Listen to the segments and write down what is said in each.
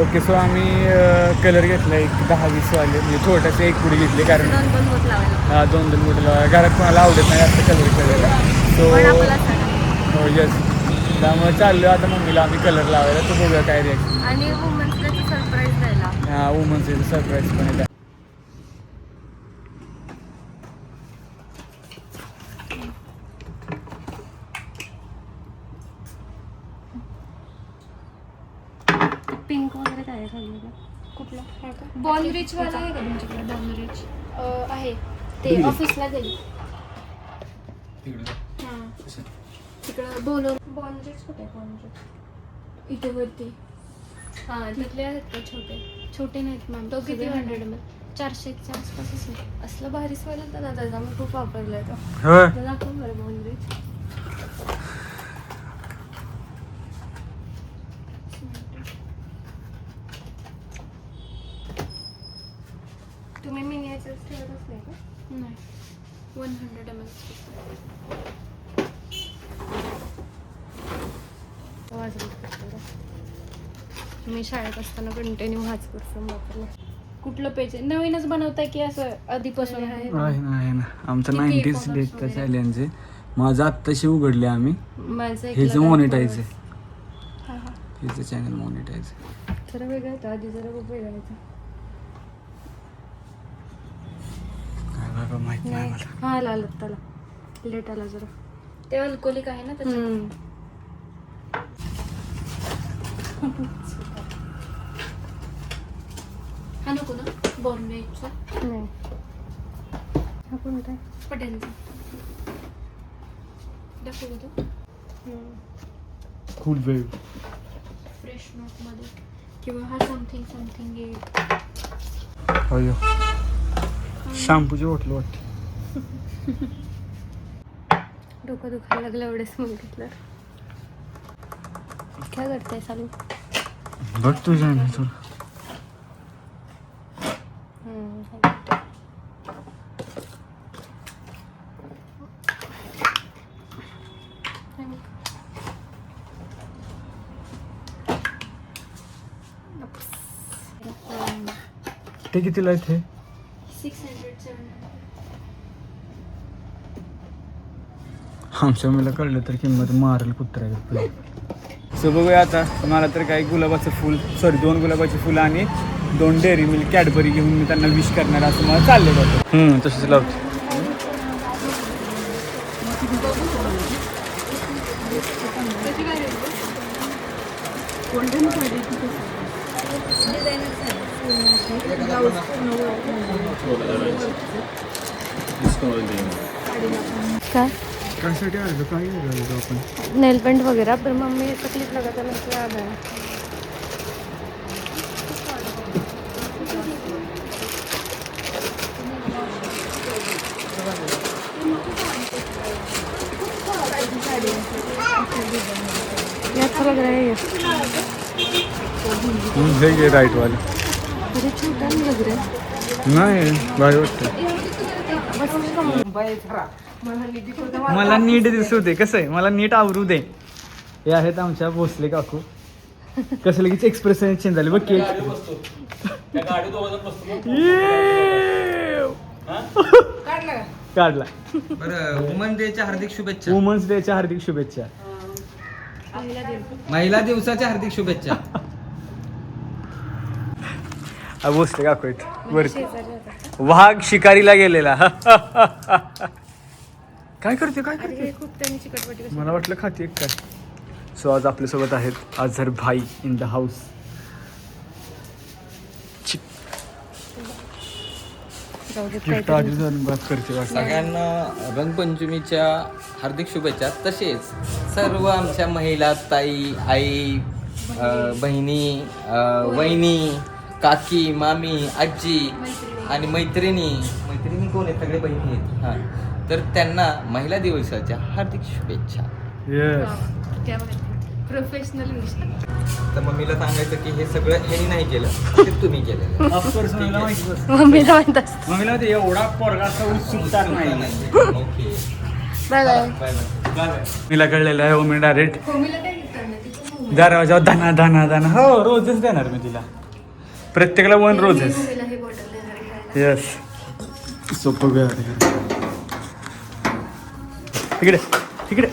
Okay, so आम्ही colour घेतला एक 10-20 वाले, म्हणजे छोटेसे एक पुडी घेतली, कारण 2 बोट लावायला. 2 बोट लावायला घरात कोणाला आवडत नाही जास्त कलर करायला. सो हो यस, त्यामुळे चाललो आता मम्मीला आम्ही कलर लावायला. तो बघूया काय रिॲक्शन. आणि वुमन्स डेचं सरप्राईज द्यायला. हां, वुमन्स डेचं सरप्राईज पण आहे. पिंक वगैरे काय खाल्लं का? कुठलं बॉल रिच वाला आहे का तुमच्याकडे? बॉल रिच आहे ते तिकडे. ऑफिसला गेली. हां तिकडं बोलव. बॉल रिच कुठे आहे? बॉल रिच इथे वरती. हां तिथले आहेत का छोटे? छोटे नाहीत मॅम. तो किती 100 ml? 400च्या आसपास असेल. असलं भारीच वाटलं ना त्याचा, मी खूप वापरलाय तो. होय. तर दाखव बरं बॉल रिच. तुम्ही मिनिएचर्स ठेवतच नाही का? नाही 100 ml. मी शाळेत असताना कंटिन्यू हाच परफ्यूम वापरला. कुठलं पेज आहे? नवीनच बनवताय की असं आधीपासून आहे? आहे ना, आमचं किती 90s followers डेटचं वगैरे? चॅलेंज आहे. माझं आत्ताशी उघडले आम्ही. माझं हेच मॉनिटाईज आहे, हां हां हेच चॅनल मॉनिटाईज आहे. जरा वेगळं होतं आधी, जरा खूप वेगळं होतं. काय बाबा माहित नाही मला. हा आला त्याला लेट आला जरा. ते अल्कोहोलिक आहे ना त्याच्यात. हा नको ना बॉर्नवेटचा? नाही, हा कोणता आहे? पटेलचा दाखवू तो कूल वेव. फ्रेश नोटमध्ये किंवा हा समथिंग समथिंग येईल. अयो, शॅम्पूची बॉटल वाटते. डोकं दुखायला लागलं एवढे स्मेल घेतलं. काय करताय चालू? बघ तुझ्या ना थोडं. ते कितीला आहेत हे? 600-700. आमच्या मला कळलं तर किंमत मारेल कुत्र्याला. सो बघूया आता. मला तर काही गुलाबाचं फुल, 2 गुलाबाची फुलं आणि 2 डेअरी मिल्क कॅडबरी घेऊन मी त्यांना विश करणार असं मला चाललं होतं. तसंच लावतो. काय कशासाठी आलो, काय घालायचो आपण? नेल पेंट वगैरह, पर मम्मी तकलीफ लगाता मुझे याद आया. ये अच्छा लग रहा है ये. हे राईट वाले अरे छोटा नहीं लग रहा है. नाही, भारी वाटतं. मला नीट दिसू दे. कसं आहे, मला नीट आवरू दे. हे आहेत आमच्या भोसले काकू. कसं लगेच एक्सप्रेशन चेंज झाले बघ. केक काढला. बरं, वुमन डेच्या हार्दिक शुभेच्छा. वुमन्स डेच्या हार्दिक शुभेच्छा. महिला दिवसाच्या हार्दिक शुभेच्छा. भोसले काकू आहेत वरती. वाघ शिकारीला गेलेला. काय करते, काय करते? खूप त्यांनी चिकटपटी. मला वाटलं खाते काय. सो आज आपल्यासोबत आहेत अझर भाई इन द हाऊस. सगळ्यांना रंगपंचमीच्या हार्दिक शुभेच्छा. तसेच सर्व आमच्या महिला, ताई, आई, बहिणी, वहिनी, काकी, मामी, आजी आणि मैत्रिणी कोण आहेत? सगळे बहिणी आहेत. हां, तर त्यांना महिला दिवसाच्या हार्दिक शुभेच्छा. येस. Professional English. तर मम्मीला सांगायचं की हे सगळं ह्यानी नाही केलं, ते तुम्ही केलेलं. ऑफकोर्स मम्मीला माहिती असतं. मम्मीला म्हणत असते. मम्मीला माहिती एवढा पोरगा असा उत्सुकता नाही. Okay bye bye. Bye bye. मीला कळलेलं आहे मी डायरेक्ट मम्मीला काय घेतात ना तिचं दरवाजावर दाना दाना दाना हो रोजच देणार मी तिला प्रत्येकाला 1 रोजेस. मम्मीला हे बॉटल देणार घ्यायला. येस सोपं ग तिकडे तिकडे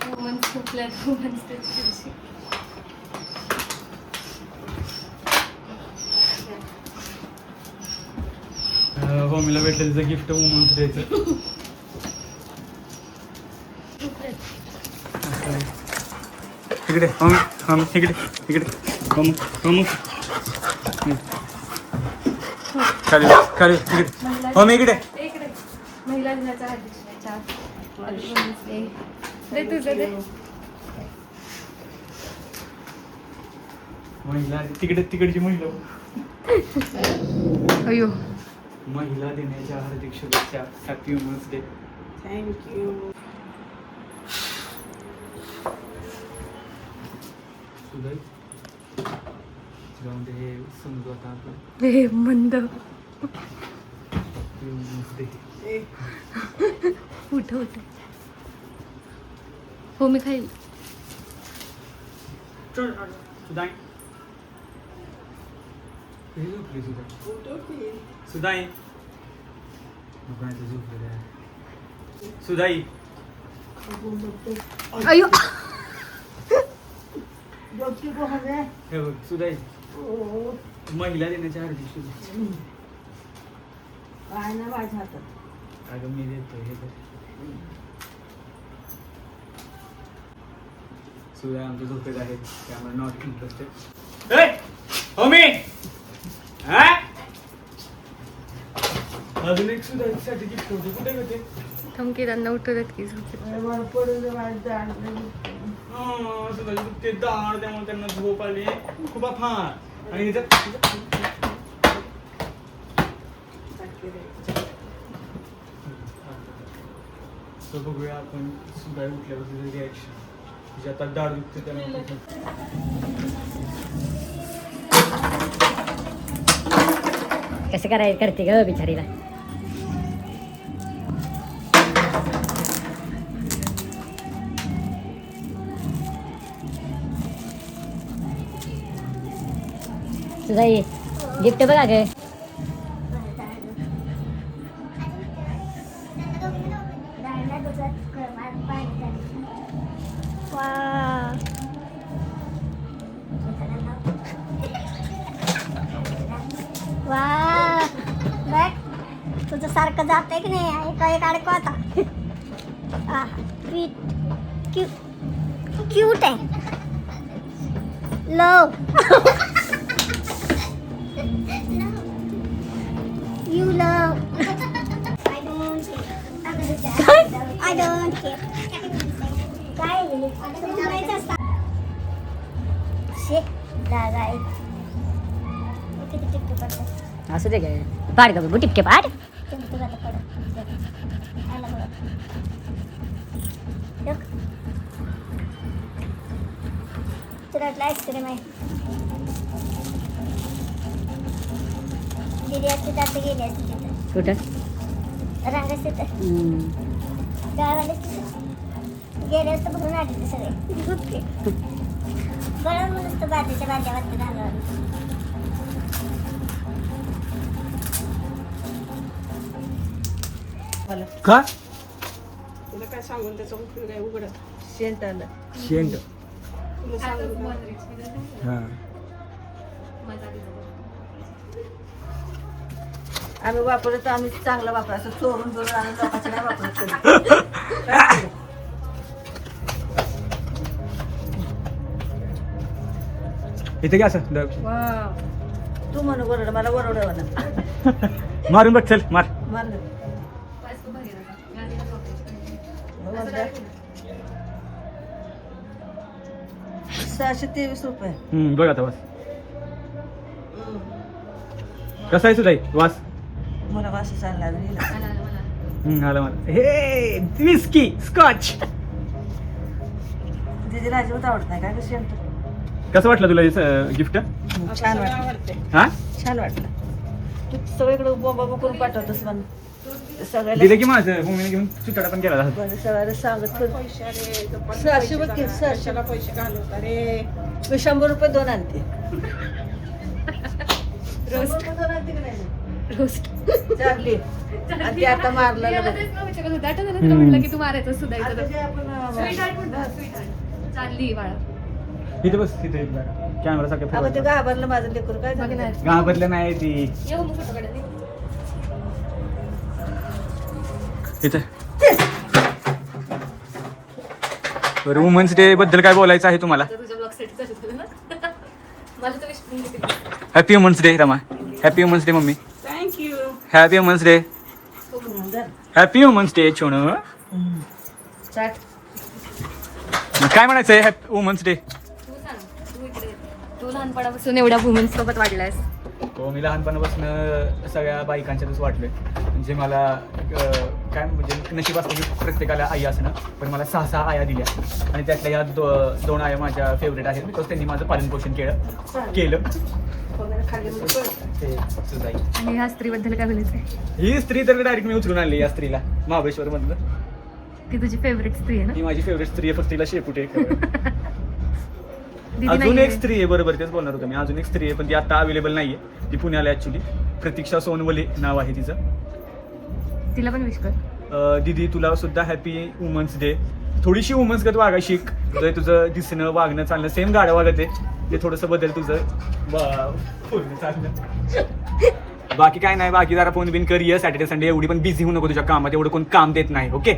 वुमन्स कुठल्या वुमन्स दिवशी. मम्मीला भेटलं तिचं गिफ्ट वुमन्स द्यायचं. तिकडे मम्मी मम्मी तिकडे तिकडे मम्मी मम्मी खाली खाली तिकडे मम्मी इकडे. इकडे महिला दिनाचा हार्दिक शुभेच्छा. दे तुझं दे. महिला तिकडे तिकडची महिला अयो महिला दिनाच्या हार्दिक शुभेच्छा. Happy women's day. थँक्यू. जाऊन ते हे समजू आता आपण हे मंद हॅपी वुमन्स डे. उठ उठ. हो मी खाईल. सुदाई कधी झोपली सुदाई सुदाई अयो हे बघ सुदाई महिला दिनाच्या हार्दिक शुभेच्छा. काय ना माझ्या हातात. अगं मी देतो हे बघ. सुद्धा आमच्या झोपेत आहेत त्यामुळे नॉट इंटरेस्टेड. होमी अजून एक सुद्धा गिफ्ट होते कुठे होते. थमकी त्यांना उठवत की झोपेत. पडून माझं जाण. सुद्धा ते दाड त्यामुळे त्यांना झोप आली खूप फार. आणि ह्याच्यात तर बघूया आपण सुद्धा उठल्यावर रिॲक्शन तिच्या आता दाढ दुखते त्यामुळे कसं करायचं करते ग बिचारीला. तुझा गिफ्ट बघा ग. वा बघ तुझं सारखं जातंय की नाही एका एक अडकं आता क्यूट आहे love you love I don't care काय माहिती असतं शे दादा किती टिकटू करतो असू दे ग. पाड ग बघू टिपके पाड. तुला आईस्क्रीम आहे गेली असते तर आता गेली असते तिथं कुठं रांगाच तिथं गावाला गेले असतं भरून आले ते सगळे बरं म्हणून तर बाजूच्या बाजावरती रांगावर का तुला काय सांगून त्याचा उपयोग आहे उघडत. शेंट आलं. शेंट तुला सांगून हां आम्ही वापरतो तर आम्ही चांगलं वापरायचं. चोरून चोरून आम्ही लोकांचं नाही वापरत कधी. इथे घ्या असं वाव. तू म्हणू वरड मला वरड म्हणा. मारून बघ चल मार. मान 623 रुपये. बघ आता वास कसा आहे सुद्धा वास. मला वास चालला आला मला हे विस्की स्कॉच दीदीला अजिबात आवडत नाही काय कशी आणतो कसं वाटलं तुला गिफ्ट? छान वाटतं हा छान वाटलं तू सगळीकडे बोंबा करून पाठवतोस पण सगळ्याला दिलं की माझं मम्मीने घेऊन चुटाडा पण केला होता. बरं, सगळ्याला सांगत सरशे बघ की सरशेला पैसे घालवत अरे मी 100 रुपये 2 आणते रोस्ट 2 आणते की नाही रोस्ट चारली आणि ते आता मारलं म्हटलं की तू मारायचं सुधायचं आता जे आपण चालली बाळा इथे बस तिथे कॅमेरा अगं ते सारखं घाबरलं माझं लेकरू काय झालं घाबरलं नाही ती येऊ मग फोटो काढायला. इथे बरं वुमन्स डे बद्दल काय बोलायचं आहे तुम्हाला? तुझ्या ब्लॉग सेट झालं ना मला तर wish happy women's day Rama. Happy women's day mummy. Thank you happy women's day. Happy women's day छोण. काय म्हणायचं आहे हॅपी वुमन्स डे? तू सांग तू इकडे तू लहानपणापासून एवढ्या वुमेन्स सोबत वाढलायस. हो मी लहानपणापासून सगळ्या बायकांच्यातच वाटलोय. म्हणजे मला काय म्हणजे नशीब असतं की प्रत्येकाला आई असणं, पण मला 6 आया दिल्या आणि त्यातल्या या 2 आया माझ्या फेवरेट आहेत बिकॉज त्यांनी माझं पालनपोषण केलं. ते फक्त जाईल. आणि ह्या स्त्रीबद्दल काय बोलायचं? ही स्त्री तर डायरेक्ट मी उचलून आणली या स्त्रीला महाबळेश्वर मधलं. ती तुझी फेवरेट स्त्री आहे ना? ही माझी फेवरेट स्त्री आहे, फक्त तिला शेपूट आहे. दीदी अजून नाहीये. एक स्त्री आहे, बरोबर तेच बोलणार होतो मी. अजून एक स्त्री आहे पण ती आता अवेलेबल नाहीये. ती पुण्याला ऍक्च्युली प्रतीक्षा सोनवले नाव आहे तिचं. तिला पण विश कर. दीदी तुला सुद्धा हॅपी वुमन्स डे. थोडीशी वुमन्स गत वागा शिक. तुझं दिसणं वागणं चालणं सेम गाड्या वागत आहे ते थोडंसं बदल तुझं पूर्ण चालणं. बाकी काय नाही. बाकी जरा फोन बिन कर ये सॅटर्डे संडे. एवढी पण बिझी होऊ नको तुझ्या कामात. एवढं कोण काम देत नाही ओके.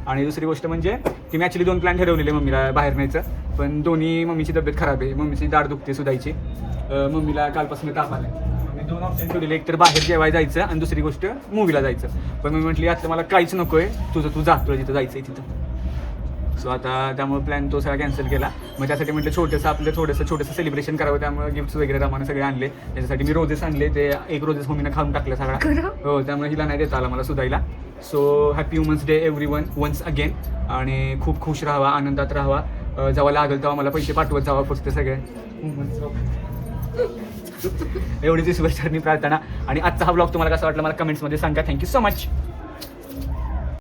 आणि दुसरी गोष्ट म्हणजे की मी ॲक्च्युली 2 प्लॅन ठरवलेले मम्मीला बाहेर न्यायचं, पण दोन्ही मम्मीची तब्येत खराब आहे. मम्मीची दाढ दुखते सुधायची. मम्मीला कालपासून ताप आलाय. मी 2 ऑप्शन ठेवलेले, एक तर बाहेर जेवायला जायचं आणि दुसरी गोष्ट मूवीला जायचं. पण मी म्हटली आता मला काहीच नको आहे, तुझं तू जा, तुला जिथं जायचं आहे तिथं. सो आता त्यामुळे प्लॅन तो सगळा कॅन्सल केला. मग त्यासाठी म्हटलं छोटंसं सेलिब्रेशन करावं. त्यामुळे गिफ्ट्स वगैरे रमाने सगळे आणले. त्याच्यासाठी मी रोजेस आणले. ते 1 रोजेस मम्मीनं खाऊन टाकलं सगळा. हो त्यामुळे हिला नाही देता आला मला सुधायला. So happy women's day everyone once again. आणि खूप खुश राहावा, आनंदात राहावा. जेव्हा लागेल तेव्हा मला पैसे पाठवत जावा फक्त सगळे. एवढीच ईश्वरचरणी प्रार्थना. आणि आजचा हा ब्लॉग तुम्हाला कसा वाटला मला कमेंट्समध्ये सांगा. Thank you so much.